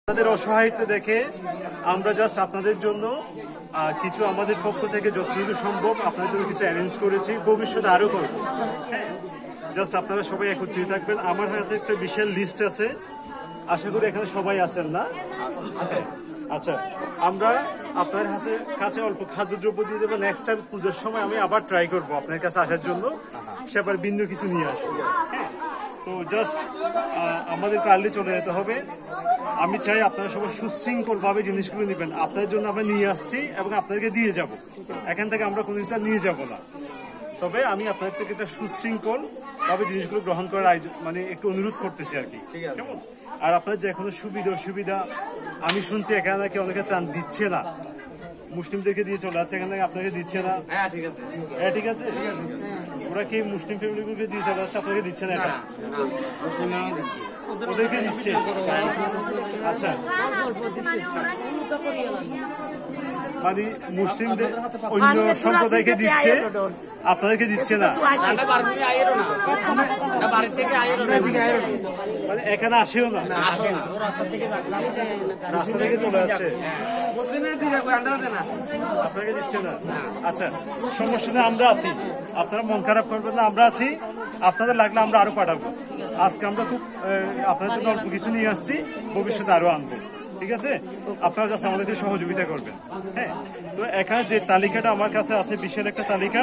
আপনাদের অসহায়ত্ব দেখে আমরা জাস্ট আপনাদের জন্য কিছু আমাদের পক্ষ থেকে যতটুকু সম্ভব আপনাদের জন্য কিছু অ্যারেঞ্জ করেছি, ভবিষ্যতে আরো করবো। হ্যাঁ, জাস্ট আপনারা সবাই একত্রিত থাকবেন। আমার হাতে একটা বিশাল লিস্ট আছে, আশা করি এখানে সবাই আছেন না? আচ্ছা, আমরা আপনার কাছে অল্প খাদ্যদ্রব্য দিয়ে দেবো। নেক্সট টাইম পুজোর সময় আমি আবার ট্রাই করবো আপনার কাছে আসার জন্য, সে আবার ভিন্ন কিছু নিয়ে আসবো। হ্যাঁ, তো জাস্ট আমাদেরকে আর্লি চলে যেতে হবে। আমি চাই আপনারা সবাই সুশৃঙ্খল ভাবে জিনিসগুলো নেবেন। আপনাদের জন্য আমরা নিয়ে আসছি এবং আপনাদেরকে দিয়ে যাব। এখান থেকে আমরা কোনো কিছু নিয়ে যাব না, তবে আমি আপনাদের থেকে একটা সুশৃঙ্খল ভাবে জিনিসগুলো গ্রহণ করার মানে একটু অনুরোধ করতেছি আর কি, কেমন? আর আপনাদের যে কোনো সুবিধা অসুবিধা, আমি শুনছি এখানে নাকি অনেকে ত্রাণ দিচ্ছে না, মুসলিমদেরকে দিয়ে চলে যাচ্ছে, এখান থেকে আপনাকে দিচ্ছে না। হ্যাঁ ঠিক আছে, ওরা কি মুসলিম ফ্যামিলিগুলোকে দিয়ে চলে যাচ্ছে, আপনাকে দিচ্ছে না? এটা ওদেরকে দিচ্ছে। আচ্ছা, মানে মুসলিমদের অন্য সম্প্রদায়কে দিচ্ছে, আপনাদেরকে দিচ্ছে না, মানে এখানে আসেও না, রাস্তা থেকে চলে যাচ্ছে, আপনাকে দিচ্ছে না। আচ্ছা, সমস্যা নেই, আমরা আছি, আপনারা মন খারাপ করবেন না, আমরা আছি। আপনাদের লাগলে আমরা আরো পাঠাবো। আজকে আমরা খুব আপনাদের জন্য অল্প কিছু নিয়ে আসছি, ভবিষ্যতে আরো আনবো, ঠিক আছে? আপনারা জাস্ট আমাদেরকে সহযোগিতা করবেন। হ্যাঁ, তো এখানে যে তালিকাটা আমার কাছে আছে, বিশাল একটা তালিকা,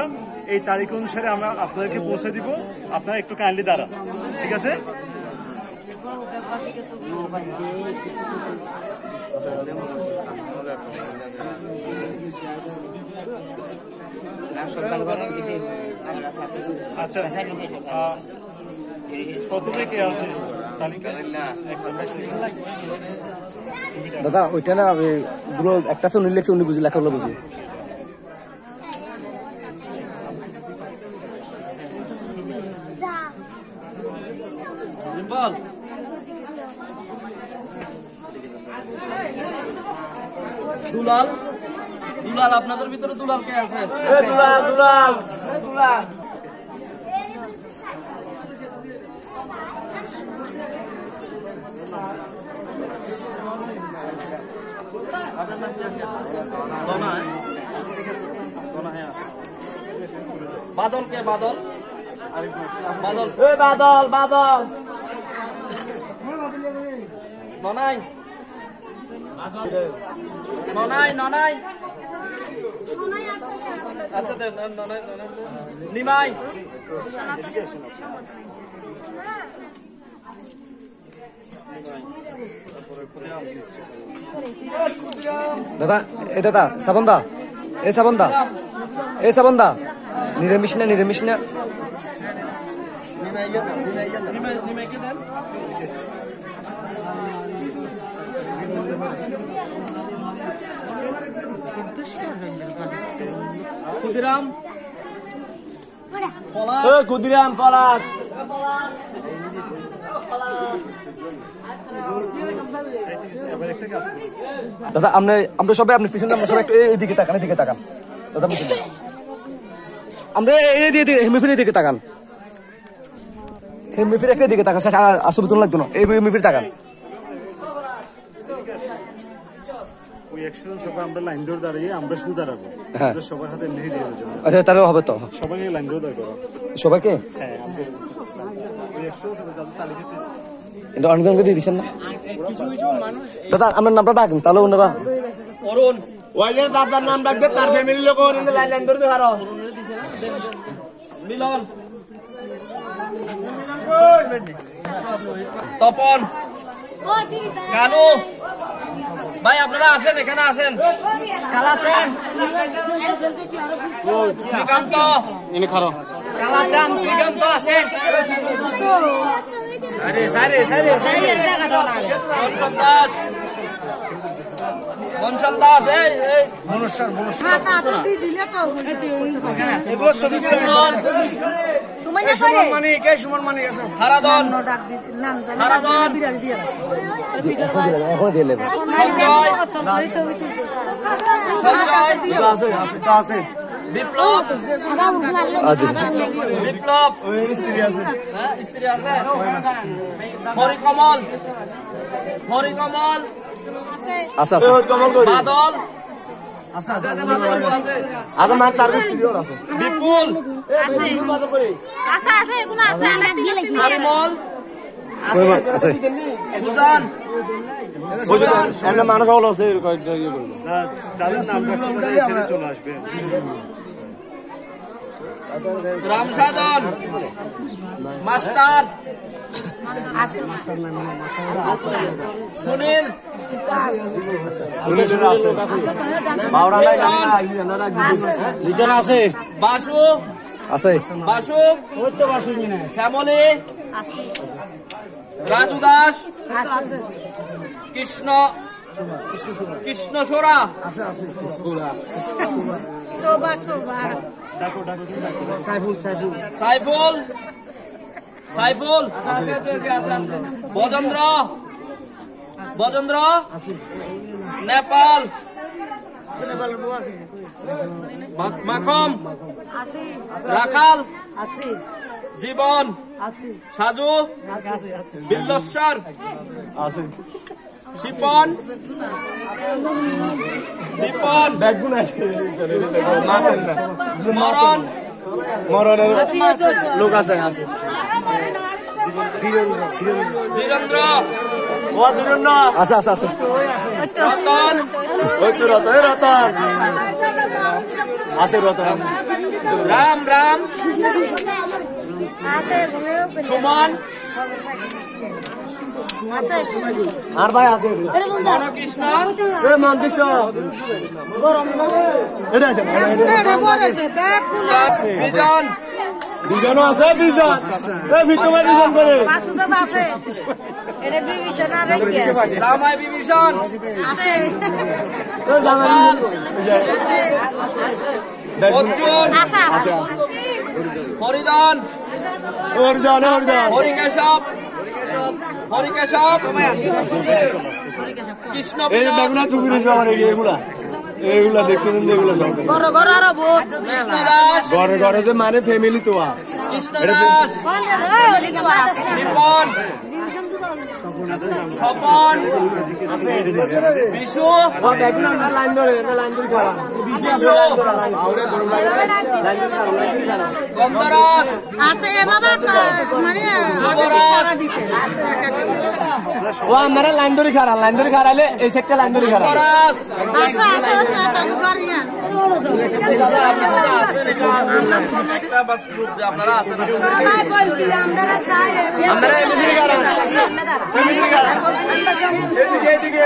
এই তালিকা অনুসারে আমরা আপনাদেরকে পৌঁছে দিব। আপনারা একটু কাইন্ডলি দাঁড়ান, ঠিক আছে? আচ্ছা, প্রথমে কে আছে তালিকা? দাদা ওইটা না, একটা আছে উনি লেখছে, উনি বুঝি লেখাগুলো বুঝি। দুলাল, দুলাল, আপনাদের ভিতরে দুলাল কে আছে? দুলাল বাদল কে? বাদল, বাদল, বাদল, বাদল, ননাই, ননাই, ননাই, আচ্ছা দেন, ননাই, নিমাই, দাদা এ দাদা সাবন্দা, এ সাবন্দা, এ সাবন্দা, নিরামিষ না, নিরামিষ না, নিমাই কে দেন? ক্ষুদিরাম, ক্ষুদিরাম, পলাশ, দাদা আমরা সবাই, আপনি পিছনে আমরা সবাই একটু এইদিকে তাকান, এদিকে তাকান দাদা, আমরা হেমিফির দিকে তাকান, হেমিফির একটা দিকে তাকান, আসবে তো লাগতো না, এই হেমিফির তাকান। ওই 100 জন সবাই আমরা লাইন ধরে দাঁড়িয়ে আমরা শুধু দাঁড়াবো। হ্যাঁ, সবার হাতে লিখে দিয়ে দেবো। আচ্ছা, তাহলে হবে তো, সবাইকে লাইন ধরে দাঁড়াবো, সবাইকে। হ্যাঁ, ওই 100 জন সবাই যাদের তালিকা ছিল, এটা অনেকজনকে দিয়ে দিচ্ছেন না দাদা? আপনার নামটা ডাকেন, তাহলে ওনারা। অরুণ, ওয়াইলের দাদার নাম ডাকবে, তার ফ্যামিলির লোক লাইন ধরতে পারো। মিলন, তপন, কানু, ভাই আপনারা আসেন, এখানে আসেন। কালাচান, শ্রীকান্ত, কালাচান, শ্রীকান্ত আসেন। মনসন দাস, মনসন দাস, সুমন মানিক আছে, হারাদন, হারাদন, সঞ্জয়, বিপ্লব, বিপ্লব, স্ত্রী আছে, স্ত্রী আছে, হরিকমল, হরিকমল, আছে আছে বাদল আচ্ছা মার তার স্টুডিও আছে বিপুল পরিমল আছে সুজান একটা মানুষ হলো আছে কয়েকটা ইয়ে করবো যাদের নাম রাখছে তারা এখানে চলে আসবে। রামসাধন মাস্টার সুনীল লিটন আছে বাসু আছে বাসু শ্যামলী রাজু দাস কৃষ্ণ কৃষ্ণ সোরা সাইফুল সাইফুল বজেন্দ্র বজেন্দ্র নেপাল মাখম রাখাল জীবন সাজু বিল্লস্বর শিপন দীপন মরণ মরণের লোক আছে আছে বীরেন্দ্র ও দুজন আছে আছে আছে রতন ওই তো রতন রতন আছে রতন রাম রাম সুমন আর ভাই আছে মনকৃষ্ণ এ মানকৃষ্ণ এটা আছে বিজন দুজনও আছে বিজন এ ভিতরে দুজন করে রামায় বিভীষণ এ জামাই অর্জুন হরিদান অর্জন অর্জন হরিকেশব হরিকেশব কৃষ্ণ এই বেগুনা চুপির সবার এগুলা এইগুলা দেখতে দেন এগুলা সব কৃষ্ণ দাস ঘরে ঘরে যে মানে ফ্যামিলি তো কৃষ্ণ দাস শিপন স্বপন বিশু বেগুনা লাইন ধরে লাইন ধরে খাওয়া বিশু গন্ধরাজ যুবরাজ ও আমরা লাইন ধরে খারাইলে এই সেটটা লাইন ধরে খারাই যুবরাজ আপনারা আছেন আমরা এমনি খারাই এমনি খারাই এদিকে এদিকে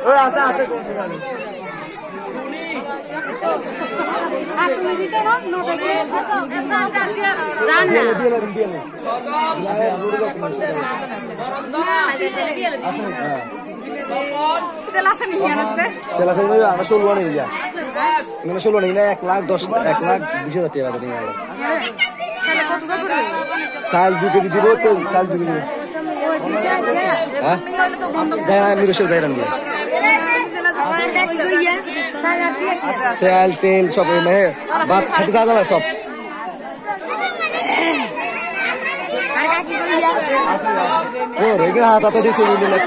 ওই আছে আছে কোন সেখানে আমরা 16 নিয়ে যা এখানে 16 নেই না 1,10,1,20,000 টাকা দিন সাল 2 কেজি দিব তো সাল 2 কেজি হ্যাঁ নিরসে যাই রান দিয়ে সেল তেল সব মানে ভাত খেতে যা যাবে সব ও রেগে হাত হাতে দিয়ে চলে দিলে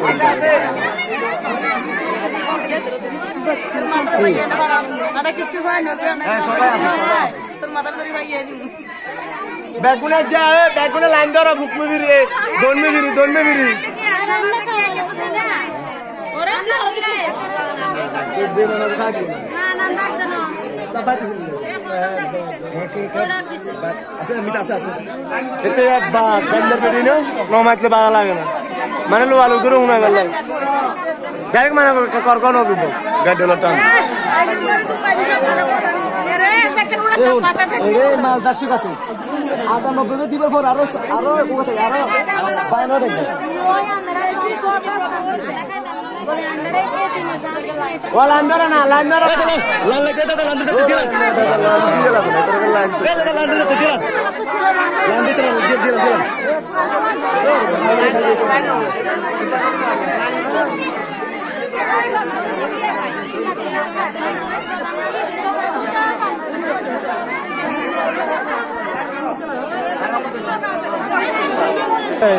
বেগুনে যা বেগুনে লাইন ধরা বুকমে বিরি দনমে বিরি এতে একবার গন্ডের পেটি ন মাইলে ভালো লাগে না মানে লো আলু করে উনা গেল ডাইরেক্ট মানে করকন দিব গাড্ডেল টান মাল দাসুক আছে আধা 90 দিবার পর আরো বাইরে দেখবে ওলা আন্দারা না লান্দারা লান লাগে দাদা লান দিতে দিলা লান দিতে দিলা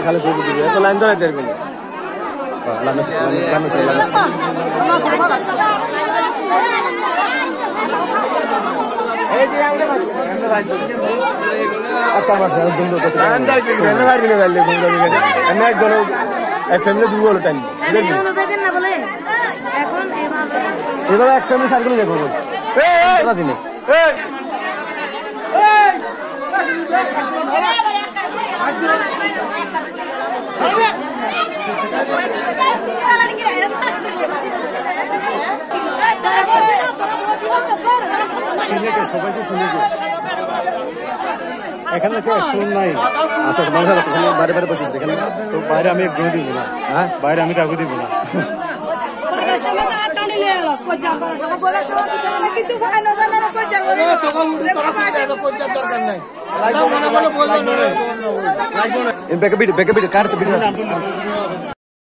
খালি ছবি দিবি এত লাইন ধরে দেখবেন এভাবে এক ফ্যামিলি সার্কেলে দেখবো সবাইকে শুনেছে এখানে তো অ্যাকশন নাই। আচ্ছা মানুষ বাইরে বাইরে বসেছে এখানে তো বাইরে আমি একজন দিব না, হ্যাঁ বাইরে আমি কাউকে দিব না। ব্যাকে বিট কার